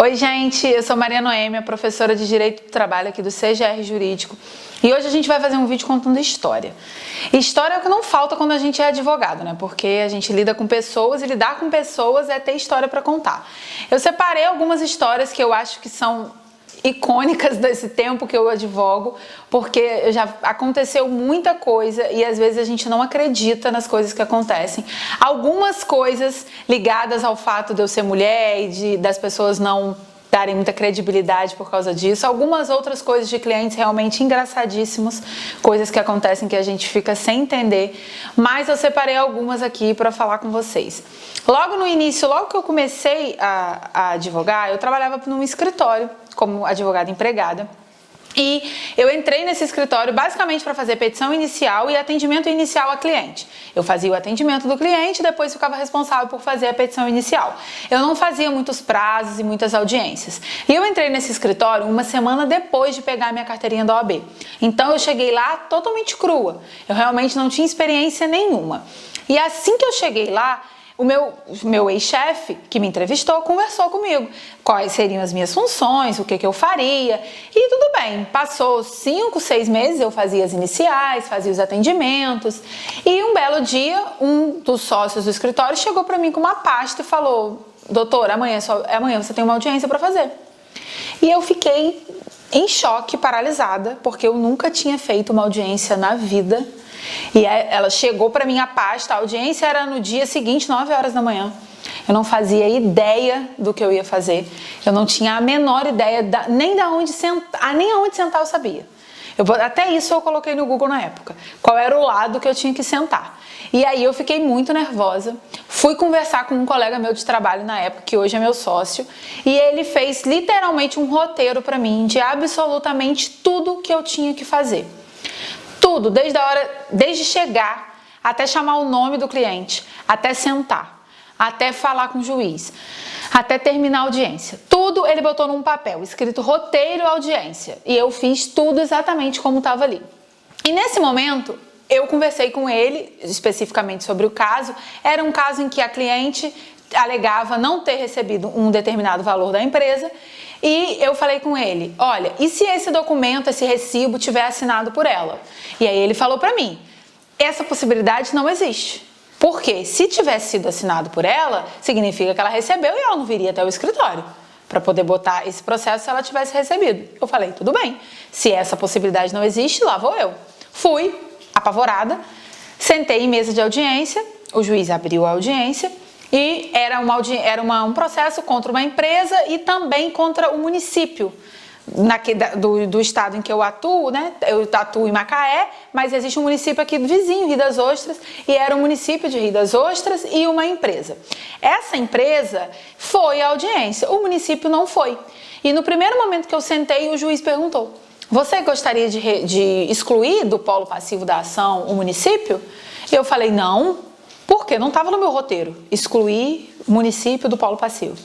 Oi gente, eu sou Maria Noêmia, professora de Direito do Trabalho aqui do CGR Jurídico e hoje a gente vai fazer um vídeo contando história. História é o que não falta quando a gente é advogado, né? Porque a gente lida com pessoas e lidar com pessoas é ter história para contar. Eu separei algumas histórias que eu acho que são icônicas desse tempo que eu advogo, porque já aconteceu muita coisa e às vezes a gente não acredita nas coisas que acontecem. Algumas coisas ligadas ao fato de eu ser mulher e das pessoas não darem muita credibilidade por causa disso. Algumas outras coisas de clientes realmente engraçadíssimas, coisas que acontecem que a gente fica sem entender, mas eu separei algumas aqui para falar com vocês. Logo no início, logo que eu comecei a advogar, eu trabalhava num escritório como advogada empregada. E eu entrei nesse escritório basicamente para fazer petição inicial e atendimento inicial a cliente. Eu fazia o atendimento do cliente e depois ficava responsável por fazer a petição inicial. Eu não fazia muitos prazos e muitas audiências. E eu entrei nesse escritório uma semana depois de pegar minha carteirinha da OAB. Então eu cheguei lá totalmente crua. Eu realmente não tinha experiência nenhuma. E assim que eu cheguei lá, o meu ex-chefe, que me entrevistou, conversou comigo. Quais seriam as minhas funções, o que eu faria. E tudo bem, passou 5, 6 meses, eu fazia as iniciais, fazia os atendimentos. E um belo dia, um dos sócios do escritório chegou para mim com uma pasta e falou: doutor, amanhã você tem uma audiência para fazer. E eu fiquei em choque, paralisada, porque eu nunca tinha feito uma audiência na vida. E ela chegou para minha pasta, a audiência era no dia seguinte, 9 horas da manhã. Eu não fazia ideia do que eu ia fazer. Eu não tinha a menor ideia nem aonde sentar eu sabia. Até isso eu coloquei no Google na época. Qual era o lado que eu tinha que sentar. E aí eu fiquei muito nervosa. Fui conversar com um colega meu de trabalho na época, que hoje é meu sócio. E ele fez literalmente um roteiro para mim de absolutamente tudo que eu tinha que fazer. Tudo, desde chegar, até chamar o nome do cliente, até sentar, até falar com o juiz, até terminar a audiência. Tudo ele botou num papel, escrito roteiro audiência. E eu fiz tudo exatamente como estava ali. E nesse momento, eu conversei com ele, especificamente sobre o caso. Era um caso em que a cliente alegava não ter recebido um determinado valor da empresa. E eu falei com ele: olha, e se esse documento, esse recibo tiver assinado por ela? E aí ele falou para mim: essa possibilidade não existe. Porque se tivesse sido assinado por ela, significa que ela recebeu e ela não viria até o escritório para poder botar esse processo se ela tivesse recebido. Eu falei: tudo bem, se essa possibilidade não existe, lá vou eu. Fui, apavorada, sentei em mesa de audiência, o juiz abriu a audiência. E era um processo contra uma empresa e também contra o município do estado em que eu atuo, né? Eu atuo em Macaé, mas existe um município aqui vizinho, Rio das Ostras, e era um município de Rio das Ostras e uma empresa. Essa empresa foi à audiência, o município não foi. E no primeiro momento que eu sentei, o juiz perguntou: você gostaria de excluir do polo passivo da ação o município? E eu falei: não. Porque não estava no meu roteiro excluir o município do polo passivo.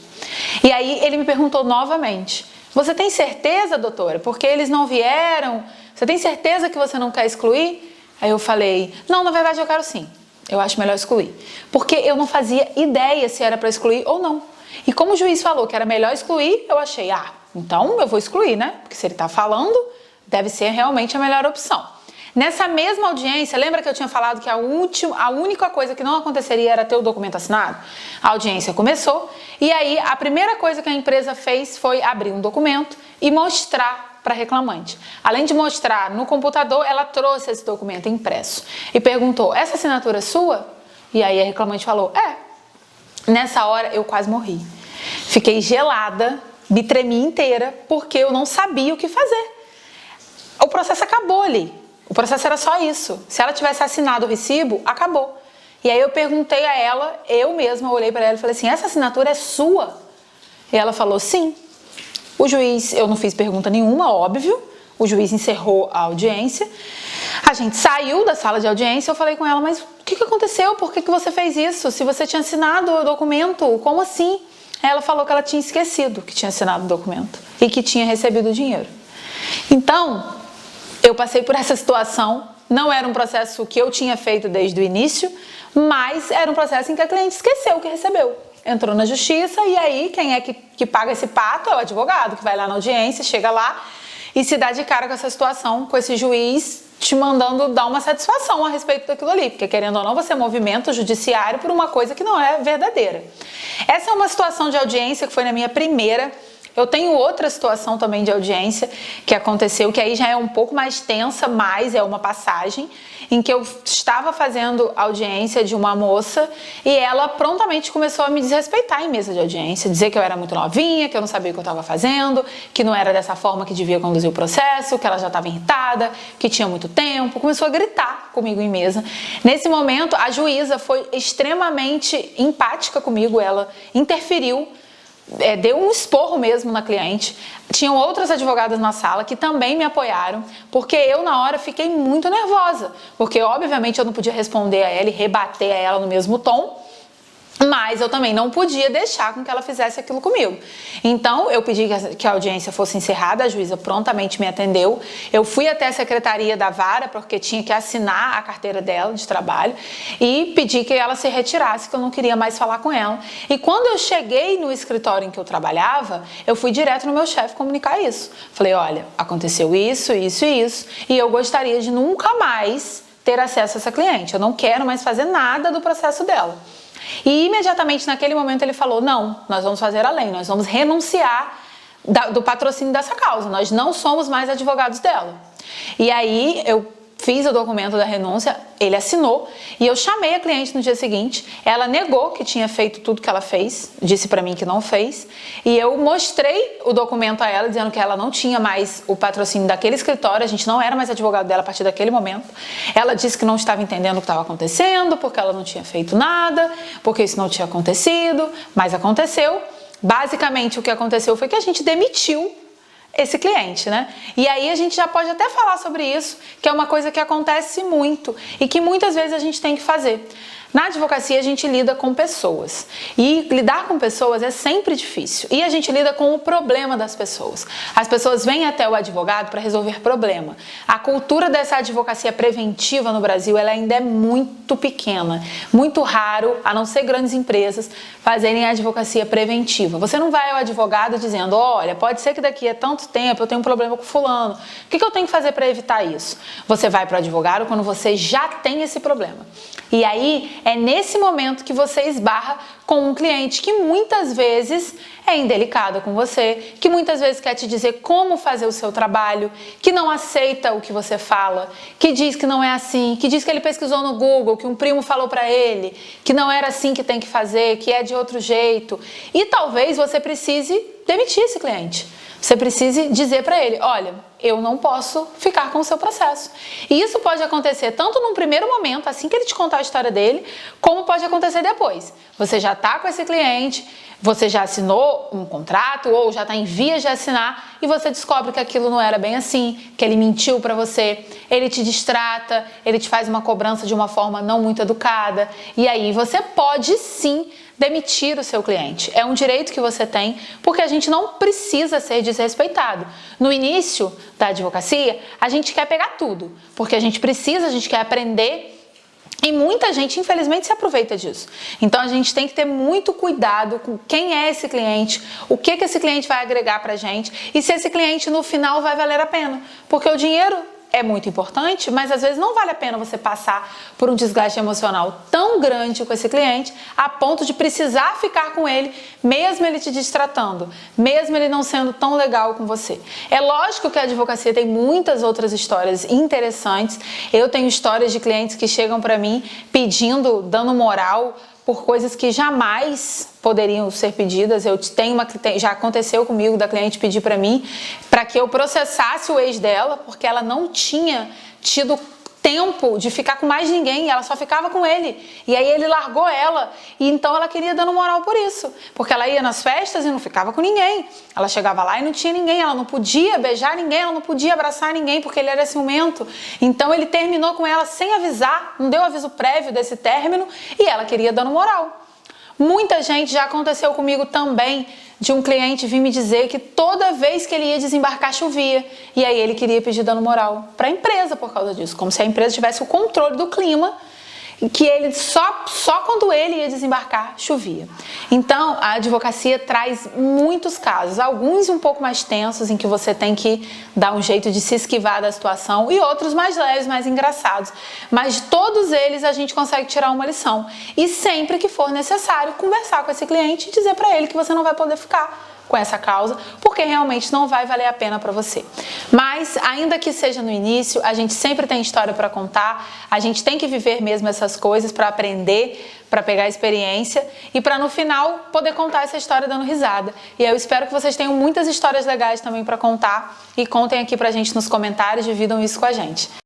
E aí ele me perguntou novamente: você tem certeza, doutora? Porque eles não vieram? Você tem certeza que você não quer excluir? Aí eu falei: não, na verdade eu quero sim. Eu acho melhor excluir. Porque eu não fazia ideia se era para excluir ou não. E como o juiz falou que era melhor excluir, eu achei: então eu vou excluir, né? Porque se ele está falando, deve ser realmente a melhor opção. Nessa mesma audiência, lembra que eu tinha falado que a única coisa que não aconteceria era ter o documento assinado? A audiência começou e aí a primeira coisa que a empresa fez foi abrir um documento e mostrar para a reclamante. Além de mostrar no computador, ela trouxe esse documento impresso e perguntou: essa assinatura é sua? E aí a reclamante falou: é. Nessa hora eu quase morri. Fiquei gelada, me tremi inteira porque eu não sabia o que fazer. O processo acabou ali. O processo era só isso. Se ela tivesse assinado o recibo, acabou. E aí eu perguntei a ela, eu mesma olhei para ela e falei assim: essa assinatura é sua? E ela falou: sim. O juiz, eu não fiz pergunta nenhuma, óbvio. O juiz encerrou a audiência. A gente saiu da sala de audiência. Eu falei com ela: mas o que aconteceu? Por que você fez isso? Se você tinha assinado o documento, como assim? Ela falou que ela tinha esquecido que tinha assinado o documento e que tinha recebido o dinheiro. Então, eu passei por essa situação, não era um processo que eu tinha feito desde o início, mas era um processo em que a cliente esqueceu que recebeu. entrou na justiça e aí quem é que paga esse pato é o advogado, que vai lá na audiência, chega lá e se dá de cara com essa situação, com esse juiz te mandando dar uma satisfação a respeito daquilo ali, porque querendo ou não você movimenta o judiciário por uma coisa que não é verdadeira. Essa é uma situação de audiência que foi na minha primeira. Eu tenho outra situação também de audiência que aconteceu, que aí já é um pouco mais tensa, mas é uma passagem, em que eu estava fazendo audiência de uma moça e ela prontamente começou a me desrespeitar em mesa de audiência, dizer que eu era muito novinha, que eu não sabia o que eu estava fazendo, que não era dessa forma que devia conduzir o processo, que ela já estava irritada, que tinha muito tempo, começou a gritar comigo em mesa. Nesse momento, a juíza foi extremamente empática comigo, ela interferiu, deu um esporro mesmo na cliente. Tinham outras advogadas na sala que também me apoiaram, porque eu na hora fiquei muito nervosa, porque obviamente eu não podia responder a ela e rebater a ela no mesmo tom, mas eu também não podia deixar com que ela fizesse aquilo comigo. Então, eu pedi que a audiência fosse encerrada, a juíza prontamente me atendeu. Eu fui até a secretaria da vara, porque tinha que assinar a carteira dela de trabalho, e pedi que ela se retirasse, que eu não queria mais falar com ela. E quando eu cheguei no escritório em que eu trabalhava, eu fui direto no meu chefe comunicar isso. Falei, olha, aconteceu isso, isso e isso, e eu gostaria de nunca mais ter acesso a essa cliente. Eu não quero mais fazer nada do processo dela. E imediatamente naquele momento ele falou, não, nós vamos fazer além, nós vamos renunciar do patrocínio dessa causa, nós não somos mais advogados dela. E aí eu fiz o documento da renúncia, ele assinou e eu chamei a cliente no dia seguinte, ela negou que tinha feito tudo que ela fez, disse pra mim que não fez, e eu mostrei o documento a ela dizendo que ela não tinha mais o patrocínio daquele escritório, a gente não era mais advogado dela a partir daquele momento. Ela disse que não estava entendendo o que estava acontecendo, porque ela não tinha feito nada, porque isso não tinha acontecido, mas aconteceu. Basicamente o que aconteceu foi que a gente demitiu esse cliente, né? E aí a gente já pode até falar sobre isso, que é uma coisa que acontece muito e que muitas vezes a gente tem que fazer. Na advocacia a gente lida com pessoas e lidar com pessoas é sempre difícil e a gente lida com o problema das pessoas. As pessoas vêm até o advogado para resolver problema. A cultura dessa advocacia preventiva no Brasil ela ainda é muito pequena, muito raro, a não ser grandes empresas, fazerem a advocacia preventiva. Você não vai ao advogado dizendo, olha, pode ser que daqui a tanto tempo eu tenha um problema com fulano, o que eu tenho que fazer para evitar isso? Você vai para o advogado quando você já tem esse problema. E aí é nesse momento que você esbarra com um cliente que muitas vezes é indelicado com você, que muitas vezes quer te dizer como fazer o seu trabalho, que não aceita o que você fala, que diz que não é assim, que diz que ele pesquisou no Google, que um primo falou para ele, que não era assim que tem que fazer, que é de outro jeito. E talvez você precise demitir esse cliente. Você precise dizer para ele, olha, eu não posso ficar com o seu processo. E isso pode acontecer tanto num primeiro momento, assim que ele te contar a história dele, como pode acontecer depois. Você já está com esse cliente, você já assinou um contrato ou já está em vias de assinar e você descobre que aquilo não era bem assim, que ele mentiu para você, ele te distrata, ele te faz uma cobrança de uma forma não muito educada e aí você pode sim demitir o seu cliente. É um direito que você tem, porque a gente não precisa ser desrespeitado. No início da advocacia, a gente quer pegar tudo, porque a gente quer aprender e muita gente, infelizmente, se aproveita disso. Então, a gente tem que ter muito cuidado com quem é esse cliente, o que esse cliente vai agregar pra gente e se esse cliente, no final, vai valer a pena. Porque o dinheiro é muito importante, mas às vezes não vale a pena você passar por um desgaste emocional tão grande com esse cliente a ponto de precisar ficar com ele, mesmo ele te distratando, mesmo ele não sendo tão legal com você. É lógico que a advocacia tem muitas outras histórias interessantes. Eu tenho histórias de clientes que chegam para mim pedindo, dando moral por coisas que jamais poderiam ser pedidas. Eu tenho já aconteceu comigo da cliente pedir para mim para que eu processasse o ex dela porque ela não tinha tido tempo de ficar com mais ninguém, ela só ficava com ele. E aí ele largou ela e então ela queria dando moral por isso, porque ela ia nas festas e não ficava com ninguém. Ela chegava lá e não tinha ninguém, ela não podia beijar ninguém, ela não podia abraçar ninguém porque ele era ciumento. Então ele terminou com ela sem avisar, não deu aviso prévio desse término e ela queria dando moral. Muita gente, já aconteceu comigo também, de um cliente vir me dizer que toda vez que ele ia desembarcar chovia. E aí ele queria pedir dano moral para a empresa por causa disso, como se a empresa tivesse o controle do clima que ele só quando ele ia desembarcar chovia. Então, a advocacia traz muitos casos, alguns um pouco mais tensos, em que você tem que dar um jeito de se esquivar da situação, e outros mais leves, mais engraçados. Mas todos eles a gente consegue tirar uma lição. E sempre que for necessário, conversar com esse cliente e dizer para ele que você não vai poder ficar com essa causa, porque realmente não vai valer a pena para você. Mas, ainda que seja no início, a gente sempre tem história para contar, a gente tem que viver mesmo essas coisas para aprender, para pegar experiência e para no final poder contar essa história dando risada. E eu espero que vocês tenham muitas histórias legais também para contar e contem aqui pra gente nos comentários, dividam isso com a gente.